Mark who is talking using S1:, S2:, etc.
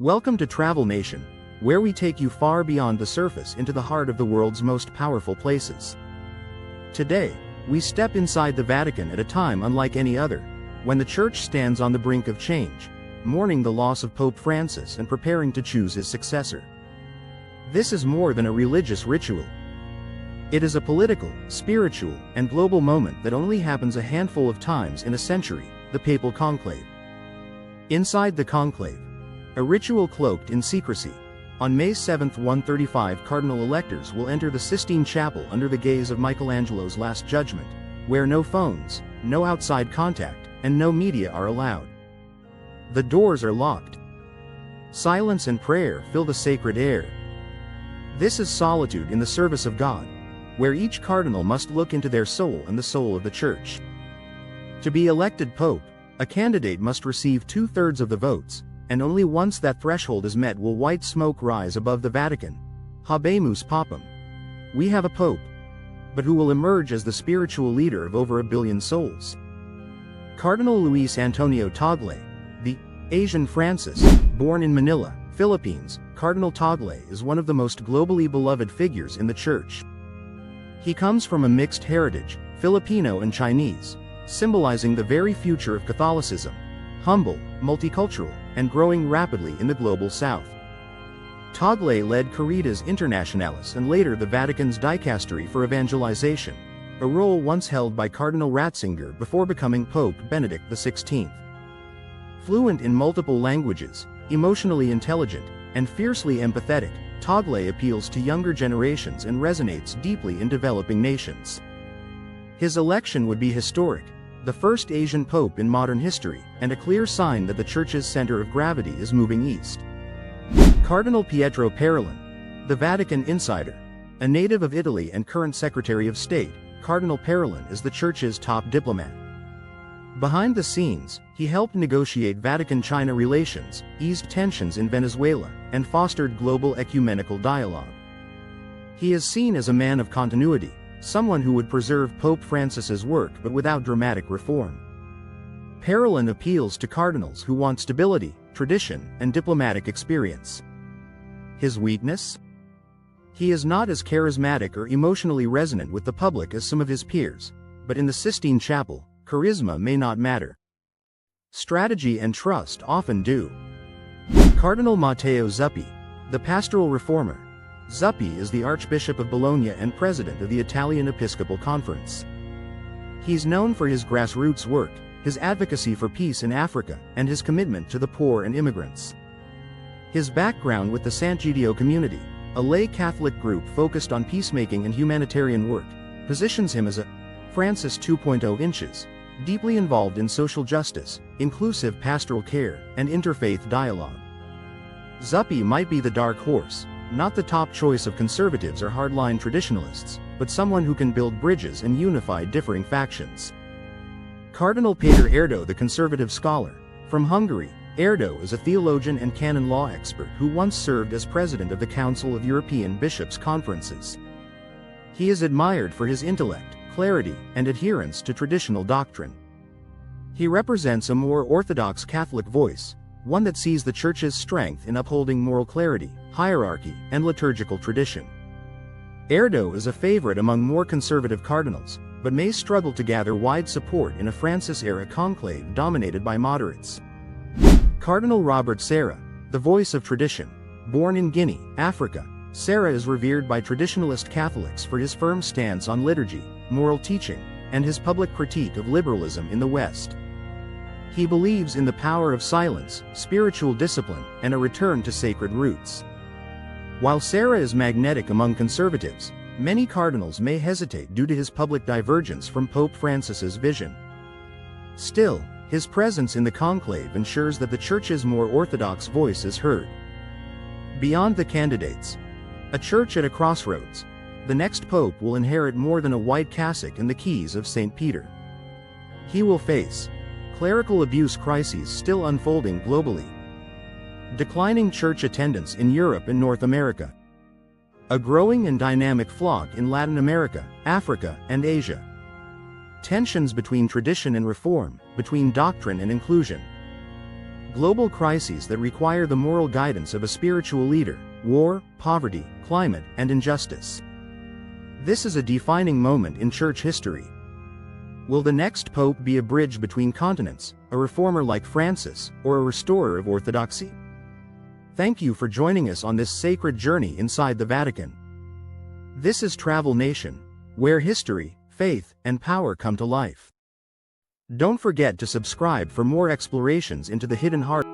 S1: Welcome to Travel Nation, where we take you far beyond the surface into the heart of the world's most powerful places. Today, we step inside the Vatican at a time unlike any other, when the Church stands on the brink of change, mourning the loss of Pope Francis and preparing to choose his successor. This is more than a religious ritual. It is a political, spiritual, and global moment that only happens a handful of times in a century, the Papal Conclave. Inside the conclave, a ritual cloaked in secrecy, on May 7, 135 cardinal-electors will enter the Sistine Chapel under the gaze of Michelangelo's Last Judgment, where no phones, no outside contact, and no media are allowed. The doors are locked. Silence and prayer fill the sacred air. This is solitude in the service of God, where each cardinal must look into their soul and the soul of the Church. To be elected Pope, a candidate must receive 2/3 of the votes, and only once that threshold is met will white smoke rise above the Vatican. Habemus Papam. We have a Pope. But who will emerge as the spiritual leader of over 1 billion souls? Cardinal Luis Antonio Tagle, the Asian Francis, born in Manila, Philippines, Cardinal Tagle is one of the most globally beloved figures in the Church. He comes from a mixed heritage, Filipino and Chinese, symbolizing the very future of Catholicism, humble, multicultural, and growing rapidly in the global south. Tagle led Caritas Internationalis and later the Vatican's Dicastery for Evangelization, a role once held by Cardinal Ratzinger before becoming Pope Benedict XVI. Fluent in multiple languages, emotionally intelligent, and fiercely empathetic, Tagle appeals to younger generations and resonates deeply in developing nations. His election would be historic, the first Asian pope in modern history, and a clear sign that the Church's center of gravity is moving east. Cardinal Pietro Parolin, the Vatican insider, a native of Italy and current Secretary of State, Cardinal Parolin is the Church's top diplomat. Behind the scenes, he helped negotiate Vatican-China relations, eased tensions in Venezuela, and fostered global ecumenical dialogue. He is seen as a man of continuity, someone who would preserve Pope Francis's work but without dramatic reform. Parolin appeals to cardinals who want stability, tradition, and diplomatic experience. His weakness? He is not as charismatic or emotionally resonant with the public as some of his peers, but in the Sistine Chapel, charisma may not matter. Strategy and trust often do. Cardinal Matteo Zuppi, the pastoral reformer. Zuppi is the Archbishop of Bologna and President of the Italian Episcopal Conference. He's known for his grassroots work, his advocacy for peace in Africa, and his commitment to the poor and immigrants. His background with the Sant'Egidio community, a lay Catholic group focused on peacemaking and humanitarian work, positions him as a Francis 2.0 inches, deeply involved in social justice, inclusive pastoral care, and interfaith dialogue. Zuppi might be the dark horse, not the top choice of conservatives or hardline traditionalists, but someone who can build bridges and unify differing factions. Cardinal Péter Erdő, the conservative scholar, from Hungary. Erdő is a theologian and canon law expert who once served as president of the Council of European Bishops' Conferences. He is admired for his intellect, clarity, and adherence to traditional doctrine. He represents a more orthodox Catholic voice, one that sees the Church's strength in upholding moral clarity, hierarchy, and liturgical tradition. Erdő is a favorite among more conservative cardinals, but may struggle to gather wide support in a Francis-era conclave dominated by moderates. Cardinal Robert Sarah, the voice of tradition. Born in Guinea, Africa, Sarah is revered by traditionalist Catholics for his firm stance on liturgy, moral teaching, and his public critique of liberalism in the West. He believes in the power of silence, spiritual discipline, and a return to sacred roots. While Sarah is magnetic among conservatives, many cardinals may hesitate due to his public divergence from Pope Francis's vision. Still, his presence in the conclave ensures that the Church's more orthodox voice is heard. Beyond the candidates, a church at a crossroads, the next pope will inherit more than a white cassock and the keys of St. Peter. He will face clerical abuse crises still unfolding globally, declining church attendance in Europe and North America, a growing and dynamic flock in Latin America, Africa, and Asia, tensions between tradition and reform, between doctrine and inclusion. Global crises that require the moral guidance of a spiritual leader: war, poverty, climate, and injustice. This is a defining moment in church history. Will the next pope be a bridge between continents, a reformer like Francis, or a restorer of orthodoxy? Thank you for joining us on this sacred journey inside the Vatican. This is Travel Nation, where history, faith, and power come to life. Don't forget to subscribe for more explorations into the hidden heart.